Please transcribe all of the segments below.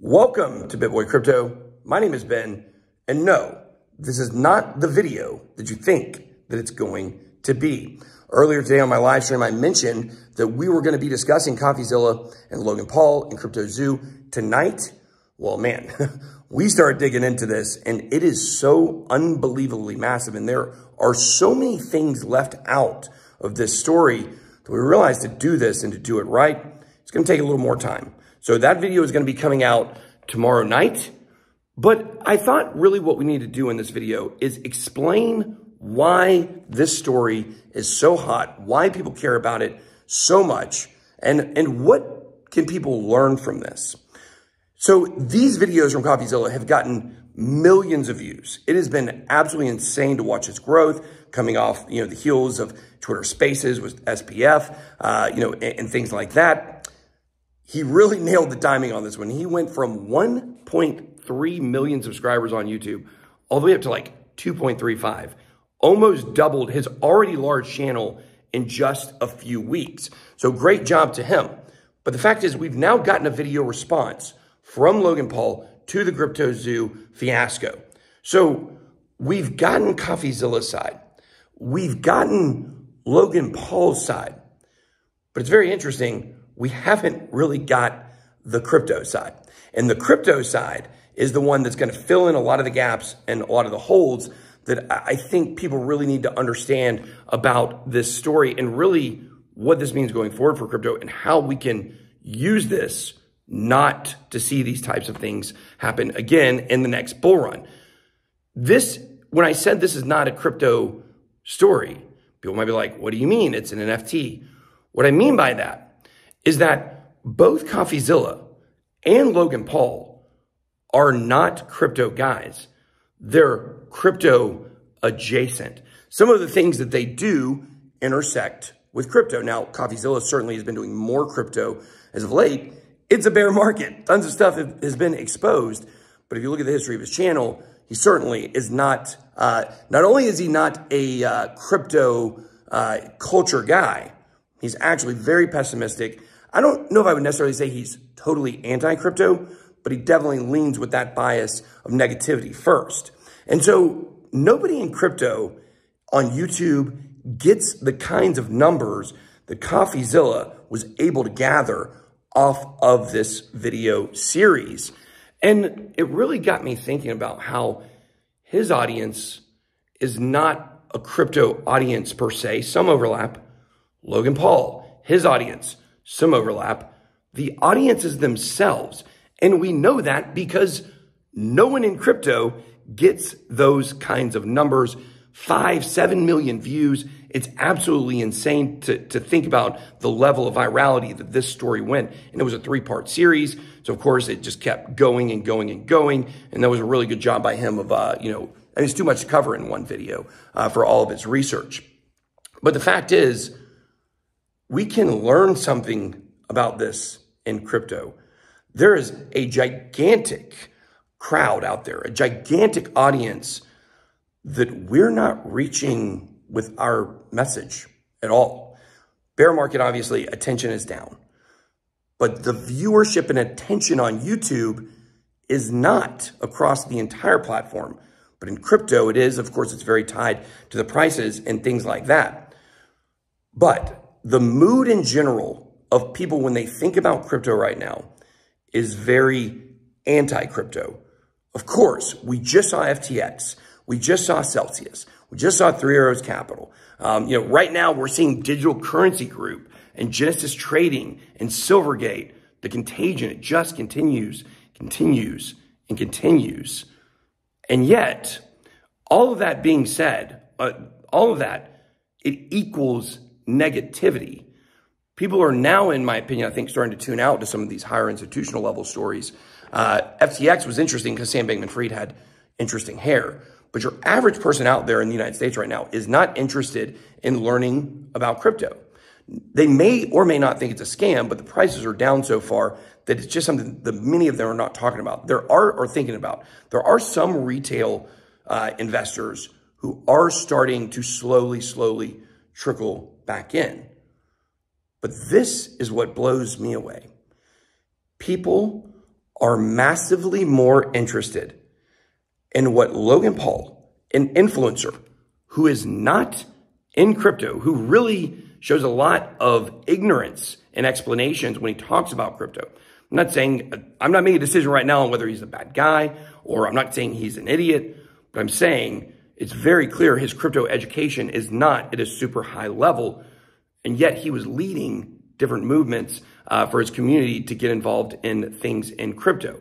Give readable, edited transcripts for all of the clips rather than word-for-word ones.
Welcome to BitBoy Crypto. My name is Ben, and no, this is not the video that you think that it's going to be. Earlier today on my live stream, I mentioned that we were going to be discussing Coffeezilla and Logan Paul and CryptoZoo tonight. Well, man, we started digging into this, and it is so unbelievably massive, and there are so many things left out of this story that we realized to do this and to do it right, it's going to take a little more time. So that video is going to be coming out tomorrow night. But I thought really what we need to do in this video is explain why this story is so hot, why people care about it so much, and what can people learn from this. So these videos from Coffeezilla have gotten millions of views. It has been absolutely insane to watch its growth coming off, the heels of Twitter Spaces with SPF, and things like that. He really nailed the timing on this one. He went from 1.3 million subscribers on YouTube all the way up to like 2.35, almost doubled his already large channel in just a few weeks. So great job to him. But the fact is we've now gotten a video response from Logan Paul to the CryptoZoo fiasco. So we've gotten Coffeezilla's side. We've gotten Logan Paul's side. But it's very interesting. We haven't really got the crypto side. And the crypto side is the one that's going to fill in a lot of the gaps and a lot of the holes that I think people really need to understand about this story and really what this means going forward for crypto and how we can use this not to see these types of things happen again in the next bull run. When I said this is not a crypto story, people might be like, what do you mean? It's an NFT. What I mean by that is that both Coffeezilla and Logan Paul are not crypto guys. They're crypto adjacent. Some of the things that they do intersect with crypto. Now, Coffeezilla certainly has been doing more crypto as of late. It's a bear market. Tons of stuff has been exposed. But if you look at the history of his channel, he certainly is not, not only is he not a crypto culture guy, he's actually very pessimistic. I don't know if I would necessarily say he's totally anti-crypto, but he definitely leans with that bias of negativity first. And so nobody in crypto on YouTube gets the kinds of numbers that Coffeezilla was able to gather off of this video series. And it really got me thinking about how his audience is not a crypto audience per se. Some overlap. Logan Paul, his audience, some overlap. The audiences themselves. And we know that because no one in crypto gets those kinds of numbers. 5, 7 million views. It's absolutely insane to think about the level of virality that this story went. And it was a 3-part series. So, of course, it just kept going and going and going. And that was a really good job by him of, and it's too much to cover in one video for all of its research. But the fact is, we can learn something about this in crypto. There is a gigantic crowd out there, a gigantic audience that we're not reaching with our message at all. Bear market, obviously, attention is down. But the viewership and attention on YouTube is not across the entire platform. But in crypto, it is. Of course, it's very tied to the prices and things like that. But the mood in general of people when they think about crypto right now is very anti-crypto. Of course, we just saw FTX. We just saw Celsius. We just saw Three Arrows Capital. Right now we're seeing Digital Currency Group and Genesis Trading and Silvergate. The contagion, it just continues, continues, and continues. And yet, all of that being said, all of that, it equals negativity. People are now, in my opinion, I think, starting to tune out to some of these higher institutional level stories. FTX was interesting because Sam Bankman-Fried had interesting hair. But your average person out there in the United States right now is not interested in learning about crypto. They may or may not think it's a scam, but the prices are down so far that it's just something that many of them are not talking about. There are some retail investors who are starting to slowly trickle back in. But this is what blows me away. People are massively more interested in what Logan Paul, an influencer who is not in crypto, who really shows a lot of ignorance and explanations when he talks about crypto. I'm not making a decision right now on whether he's a bad guy, or I'm not saying he's an idiot, but I'm saying it's very clear his crypto education is not at a super high level, and yet he was leading different movements for his community to get involved in things in crypto.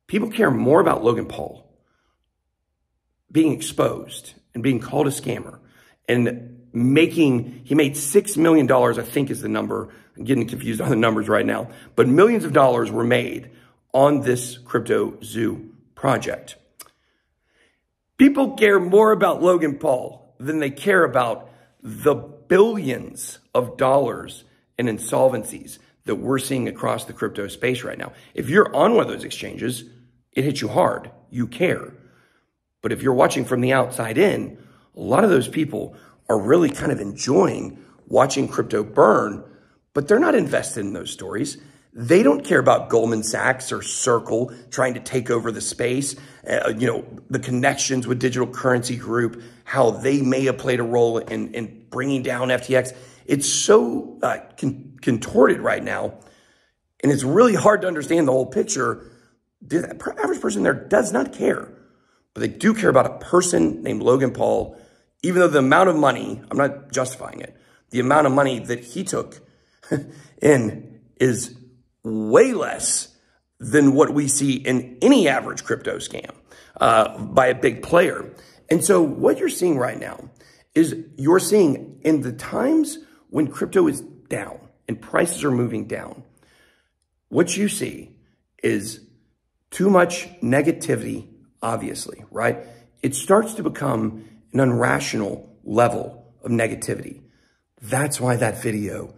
People care more about Logan Paul being exposed and being called a scammer and he made $6 million, I think is the number. I'm getting confused on the numbers right now, but millions of dollars were made on this crypto zoo project. People care more about Logan Paul than they care about the billions of dollars in insolvencies that we're seeing across the crypto space right now. If you're on one of those exchanges, it hits you hard. You care. But if you're watching from the outside in, a lot of those people are really kind of enjoying watching crypto burn, but they're not invested in those stories. They don't care about Goldman Sachs or Circle trying to take over the space, the connections with Digital Currency Group, how they may have played a role in bringing down FTX. It's so contorted right now, and it's really hard to understand the whole picture. The average person there does not care, but they do care about a person named Logan Paul, even though the amount of money, I'm not justifying it, the amount of money that he took in is way less than what we see in any average crypto scam by a big player. And so what you're seeing right now is you're seeing in the times when crypto is down and prices are moving down, what you see is too much negativity, obviously, right? It starts to become an irrational level of negativity. That's why that video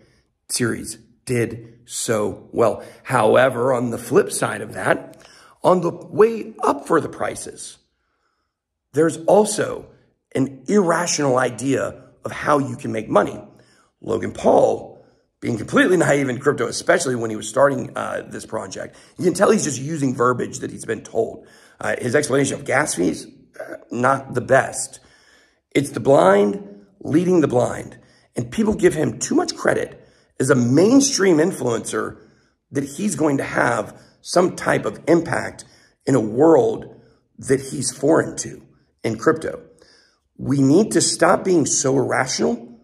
series did so well. However, on the flip side of that, on the way up for the prices, there's also an irrational idea of how you can make money. Logan Paul, being completely naive in crypto, especially when he was starting this project, you can tell he's just using verbiage that he's been told. His explanation of gas fees, not the best. It's the blind leading the blind. And people give him too much credit as a mainstream influencer that he's going to have some type of impact in a world that he's foreign to in crypto. We need to stop being so irrational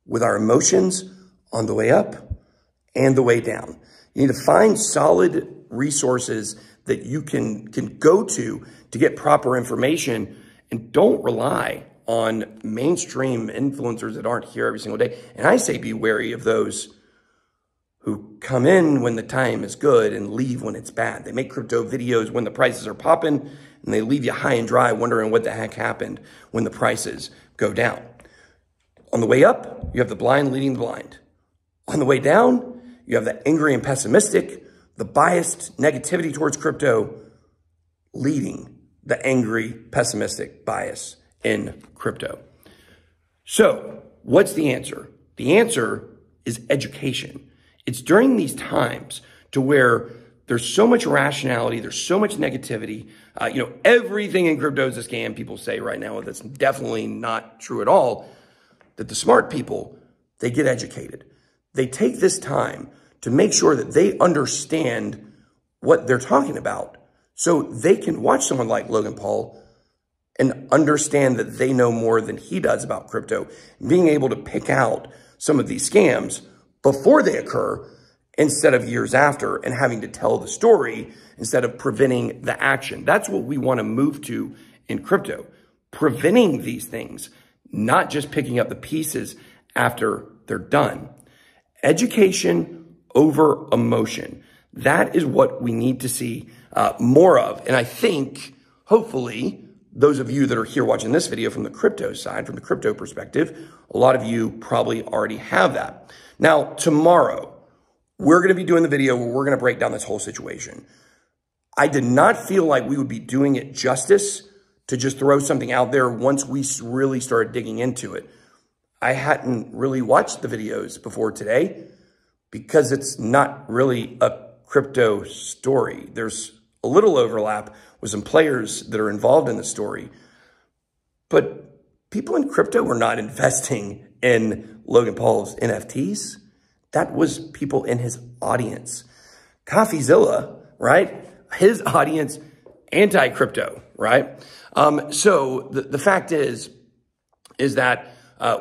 with our emotions on the way up and the way down. You need to find solid resources that you can go to get proper information, and don't rely on mainstream influencers that aren't here every single day. And I say be wary of those who come in when the time is good and leave when it's bad. They make crypto videos when the prices are popping, and they leave you high and dry wondering what the heck happened when the prices go down. On the way up, you have the blind leading the blind. On the way down, you have the angry and pessimistic, the biased negativity towards crypto leading the angry, pessimistic bias in crypto. So what's the answer? The answer is education. It's during these times to where there's so much irrationality, there's so much negativity. Everything in crypto is a scam, people say right now. That's definitely not true at all. That the smart people, they get educated. They take this time to make sure that they understand what they're talking about, so they can watch someone like Logan Paul and understand that they know more than he does about crypto, being able to pick out some of these scams before they occur instead of years after, and having to tell the story instead of preventing the action. That's what we want to move to in crypto, preventing these things, not just picking up the pieces after they're done. Education over emotion. That is what we need to see more of. And I think, hopefully, those of you that are here watching this video from the crypto side, from the crypto perspective, a lot of you probably already have that. Now, tomorrow, we're going to be doing the video where we're going to break down this whole situation. I did not feel like we would be doing it justice to just throw something out there once we really started digging into it. I hadn't really watched the videos before today because it's not really a crypto story. There's a little overlap with some players that are involved in the story, but people in crypto were not investing in Logan Paul's NFTs. That was people in his audience. Coffeezilla, right? His audience, Anticrypto, right? So the fact is that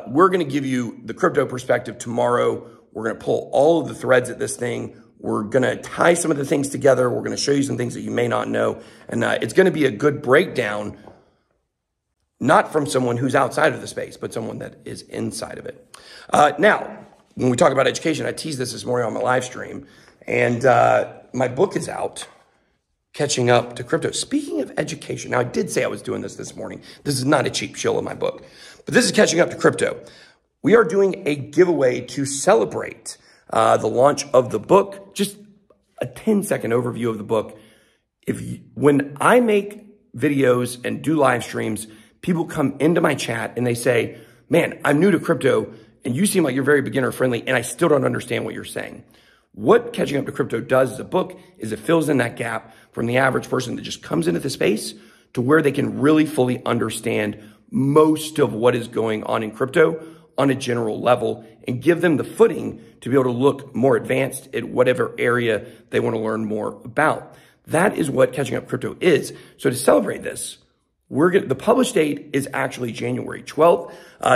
we're going to give you the crypto perspective tomorrow. We're going to pull all of the threads at this thing. We're going to tie some of the things together. We're going to show you some things that you may not know. And it's going to be a good breakdown, not from someone who's outside of the space, but someone that is inside of it. Now, when we talk about education, I teased this morning on my live stream, and my book is out, Catching Up to Crypto. Speaking of education, now I did say I was doing this morning. This is not a cheap shill of my book, but this is Catching Up to Crypto. We are doing a giveaway to celebrate the launch of the book. Just a 10-second overview of the book. When I make videos and do live streams, people come into my chat and they say, man, I'm new to crypto and you seem like you're very beginner friendly and I still don't understand what you're saying. What Catching Up to Crypto does as a book is it fills in that gap from the average person that just comes into the space to where they can really fully understand most of what is going on in crypto on a general level and give them the footing to be able to look more advanced at whatever area they want to learn more about. That is what Catching Up Crypto is. So to celebrate this, the publish date is actually January 12th.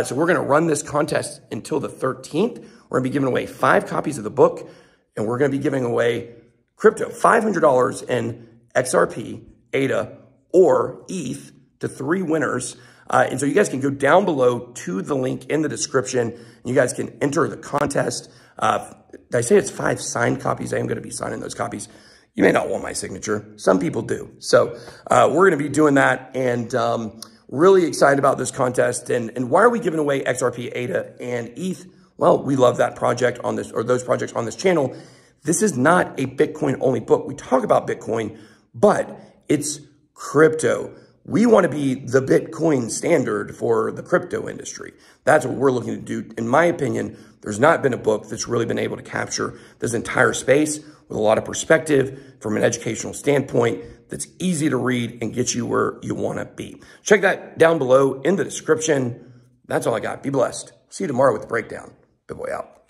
So we're going to run this contest until the 13th. We're going to be giving away 5 copies of the book, and we're going to be giving away crypto, $500 in XRP, ADA, or ETH to 3 winners. And so you guys can go down below to the link in the description. And you guys can enter the contest. Did I say it's 5 signed copies? I am going to be signing those copies. You may not want my signature. Some people do. So we're going to be doing that, and really excited about this contest. And why are we giving away XRP, ADA, and ETH? Well, we love that project on this, or those projects on this channel. This is not a Bitcoin only book. We talk about Bitcoin, but it's crypto. We want to be the Bitcoin standard for the crypto industry. That's what we're looking to do. In my opinion, there's not been a book that's really been able to capture this entire space with a lot of perspective from an educational standpoint that's easy to read and get you where you want to be. Check that down below in the description. That's all I got. Be blessed. See you tomorrow with the breakdown. Big boy out.